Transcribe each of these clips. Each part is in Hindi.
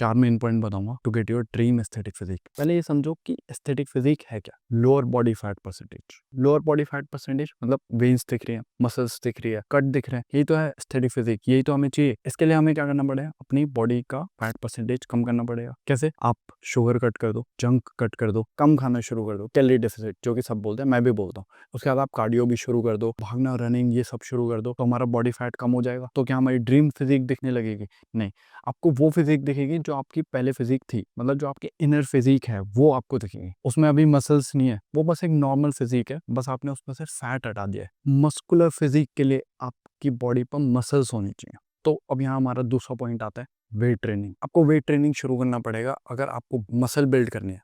4 मेन पॉइंट बताऊंगा to get your dream aesthetic physique. पहले ये समझो कि एस्थेटिक फिजिक है क्या। Lower body fat percentage. Lower body fat percentage मतलब वेन्स दिख रही है, मसल्स दिख रही है, कट दिख रहे हैं, यही तो है एस्थेटिक फिजिक, यही तो हमें चाहिए। इसके लिए हमें क्या करना पड़ेगा, अपनी बॉडी का फैट परसेंटेज कम करना पड़ेगा। कैसे? आप शुगर कट कर दो, जंक कट कर दो, कम खाना शुरू कर दो, कैलोरी डेफिसिट जो कि सब बोलते हैं, मैं भी बोलता हूँ। उसके बाद आप कार्डियो भी शुरू कर दो, भागना, रनिंग ये सब शुरू कर दो, तो हमारा बॉडी फैट कम हो जाएगा। तो क्या हमारी ड्रीम फिजिक दिखने लगेगी? नहीं, आपको वो फिजिक दिखेगी जो आपकी पहले फिजिक थी, मतलब जो आपकी इनर फिजिक है वो आपको दिखेगी। उसमें अभी मसल्स नहीं है, वो बस एक नॉर्मल फिजिक है, बस आपने उसमें से फैट हटा दिया है। मस्कुलर फिजिक के लिए आपकी बॉडी पर मसल्स होनी चाहिए। तो अब यहाँ हमारा दूसरा पॉइंट आता है वेट ट्रेनिंग। आपको वेट ट्रेनिंग शुरू करना पड़ेगा अगर आपको मसल बिल्ड करनी है।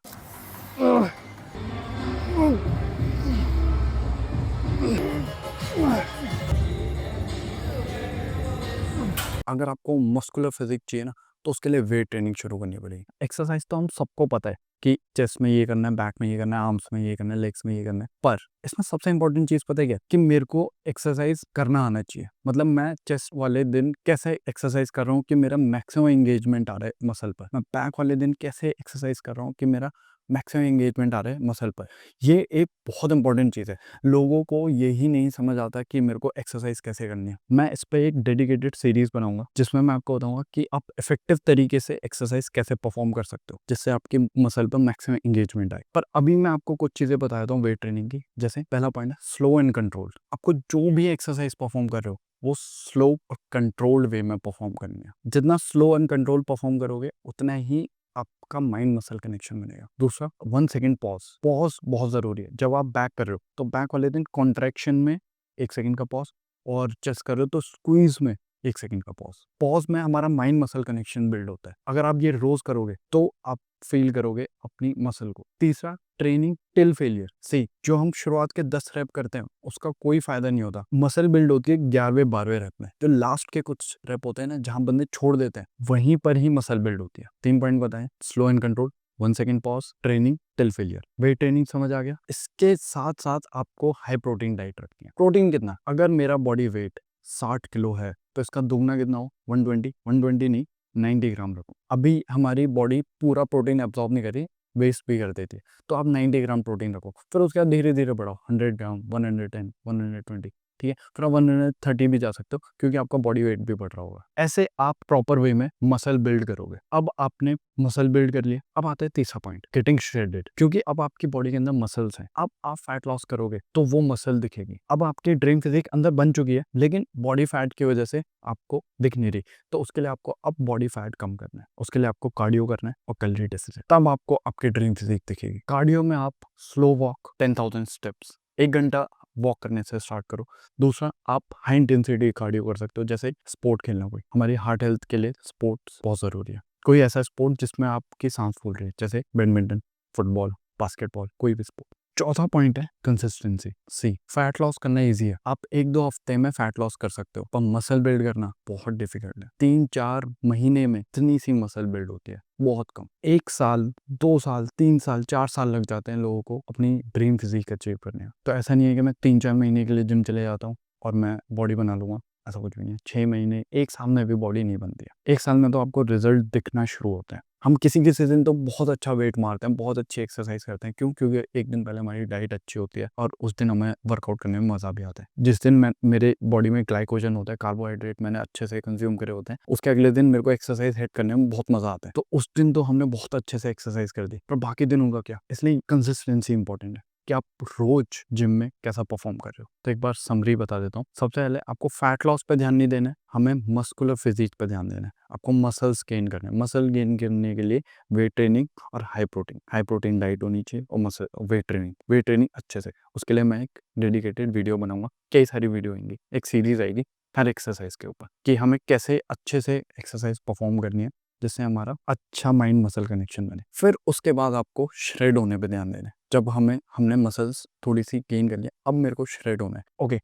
अगर आपको मस्कुलर फिजिक चाहिए ना, तो उसके लिए वेट ट्रेनिंग शुरू करनी पड़ेगी। एक्सरसाइज तो हम सबको पता है कि चेस्ट में ये करना है, बैक में ये करना है, आर्म्स में ये करना है, लेग्स में ये करना है, पर इसमें सबसे इंपॉर्टेंट चीज पता है क्या, कि मेरे को एक्सरसाइज करना आना चाहिए। मतलब मैं चेस्ट वाले दिन कैसे एक्सरसाइज कर रहा हूँ कि मेरा मैक्सिमम एंगेजमेंट आ रहा है मसल पर, मैं बैक वाले दिन कैसे एक्सरसाइज कर रहा हूँ कि मेरा मैक्सिमम एंगेजमेंट आ रहा है मसल पर। ये एक बहुत इंपॉर्टेंट चीज़ है। लोगों को यही नहीं समझ आता कि मेरे को एक्सरसाइज कैसे करनी है। मैं इस पर एक डेडिकेटेड सीरीज बनाऊंगा जिसमें मैं आपको बताऊंगा कि आप इफेक्टिव तरीके से एक्सरसाइज कैसे परफॉर्म कर सकते हो जिससे आपकी मसल पर मैक्सिमम एंगेजमेंट आए। पर अभी मैं आपको कुछ चीज़ें बता देता हूँ वेट ट्रेनिंग की। जैसे पहला पॉइंट है स्लो एंड कंट्रोल्ड। आपको जो भी एक्सरसाइज परफॉर्म कर रहे हो वो स्लो और कंट्रोल्ड वे में परफॉर्म करनी है। जितना स्लो एंड कंट्रोल परफॉर्म करोगे उतना ही आपका माइंड मसल कनेक्शन बनेगा। दूसरा, 1 सेकेंड पॉज। पॉज बहुत जरूरी है। जब आप बैक कर रहे हो तो बैक वाले दिन कॉन्ट्रैक्शन में 1 सेकेंड का पॉज, और चेस्ट कर रहे हो तो स्क्वीज में 1 सेकेंड का पॉज। पॉज में हमारा माइंड मसल कनेक्शन बिल्ड होता है। अगर आप ये रोज करोगे तो आप फील करोगे अपनी मसल को। तीसरा, ट्रेनिंग टिल फेलियर। सी, जो हम शुरुआत के 10 रैप करते हैं उसका कोई फायदा नहीं होता। मसल बिल्ड होती है 11वें 12वें रैप में। जो लास्ट के कुछ रैप होते हैं ना, जहां बंदे छोड़ देते हैं, वहीं पर ही मसल बिल्ड होती है। 3 पॉइंट बताएं, slow and control, 1 second pause, training till failure. Weight training समझ आ गया। इसके साथ साथ आपको हाई प्रोटीन डाइट रखनी है। प्रोटीन कितना? अगर मेरा बॉडी वेट 60 किलो है तो इसका दुगना कितना हो, 120 नहीं 90 ग्राम रखो। अभी हमारी बॉडी पूरा प्रोटीन एब्जॉर्ब नहीं कर रही, वेस्ट भी कर देती है, तो आप 90 ग्राम प्रोटीन रखो। फिर उसके बाद धीरे धीरे बढ़ाओ, 100 ग्राम, 110, 120, ठीक है। फिर आप 130 भी जा सकते हो क्योंकि आपका बॉडी वेट भी बढ़ रहा होगा। ऐसे आप प्रॉपर वे में मसल बिल्ड करोगे। अब आपने मसल बिल्ड कर लिया, अब आता है तीसरा पॉइंट, गेटिंग श्रेडेड। क्योंकि अब आपकी बॉडी के अंदर मसल्स हैं। अब आप फैट लॉस करोगे तो वो मसल दिखेगी। अब आपकी ड्रीम फिजिक अंदर बन चुकी है लेकिन बॉडी फैट की वजह से आपको दिख नहीं रही। तो उसके लिए आपको अब बॉडी फैट कम करना है, उसके लिए आपको कार्डियो करना है और कैलोरी डेफिसिट, तब आपको आपकी ड्रीम फिजिक दिखेगी। कार्डियो में आप स्लो वॉक 10,000 स्टेप्स, 1 घंटा वॉक करने से स्टार्ट करो। दूसरा, आप हाई इंटेंसिटी कार्डियो कर सकते हो, जैसे स्पोर्ट खेलना। कोई हमारी हार्ट हेल्थ के लिए स्पोर्ट्स बहुत जरूरी है। कोई ऐसा स्पोर्ट जिसमें आपकी सांस फूल रही है, जैसे बैडमिंटन, फुटबॉल, बास्केटबॉल, कोई भी स्पोर्ट। चौथा पॉइंट है कंसिस्टेंसी। सी, फैट लॉस करना इजी है, आप 1-2 हफ्ते में फैट लॉस कर सकते हो, पर मसल बिल्ड करना बहुत डिफिकल्ट है। 3-4 महीने में इतनी सी मसल बिल्ड होती है, बहुत कम। 1 साल, 2 साल, 3 साल, 4 साल लग जाते हैं लोगों को अपनी ड्रीम फिजिक अचीव करने में। तो ऐसा नहीं है कि मैं 3-4 महीने के लिए जिम चले जाता हूँ और मैं बॉडी बना लूंगा, ऐसा कुछ भी नहीं है। 6 महीने, 1 साल में भी बॉडी नहीं बनती है। 1 साल में तो आपको रिजल्ट दिखना शुरू होता है। हम किसी किसी दिन तो बहुत अच्छा वेट मारते हैं, बहुत अच्छी एक्सरसाइज करते हैं। क्यों? क्योंकि एक दिन पहले हमारी डाइट अच्छी होती है और उस दिन हमें वर्कआउट करने में मजा भी आता है। जिस दिन मेरे बॉडी में ग्लाइकोजन होता है, कार्बोहाइड्रेट मैंने अच्छे से कंज्यूम करे होते हैं, उसके अगले दिन मेरे को एक्सरसाइज हिट करने में बहुत मजा आता है। तो उस दिन तो हमने बहुत अच्छे से एक्सरसाइज कर दी, पर बाकी दिनों का क्या? इसलिए कंसिस्टेंसी इंपॉर्टेंट है कि आप रोज जिम में कैसा परफॉर्म कर रहे हो। तो एक बार समरी बता देता हूँ। सबसे पहले आपको फैट लॉस पे ध्यान नहीं देना है, हमें मस्कुलर फिजिक पे ध्यान देना है। आपको मसल्स गेन करना है। मसल गेन करने के लिए वेट ट्रेनिंग और हाई प्रोटीन डाइट होनी चाहिए और मसल वेट ट्रेनिंग अच्छे से। उसके लिए मैं एक डेडिकेटेड वीडियो बनाऊंगा, कई सारी वीडियो आएंगी, एक सीरीज आएगी हर एक्सरसाइज के ऊपर कि हमें कैसे अच्छे से एक्सरसाइज परफॉर्म करनी है जिससे हमारा अच्छा माइंड मसल कनेक्शन बने। फिर उसके बाद आपको श्रेड होने पे ध्यान देना है। जब हमने मसल्स थोड़ी सी गेन कर लिया, अब मेरे को श्रेड होना है। ओके,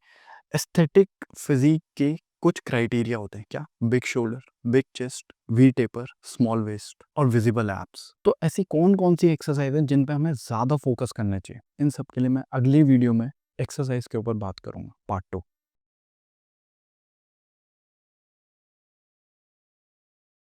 एस्थेटिक फिजिक के कुछ क्राइटेरिया होते हैं। क्या? Big shoulder, big chest, V taper, small waist और विजिबल एब्स। तो ऐसी कौन कौन सी एक्सरसाइज है जिन पे हमें ज्यादा फोकस करना चाहिए, इन सब के लिए मैं अगली वीडियो में एक्सरसाइज के ऊपर बात करूंगा, पार्ट 2।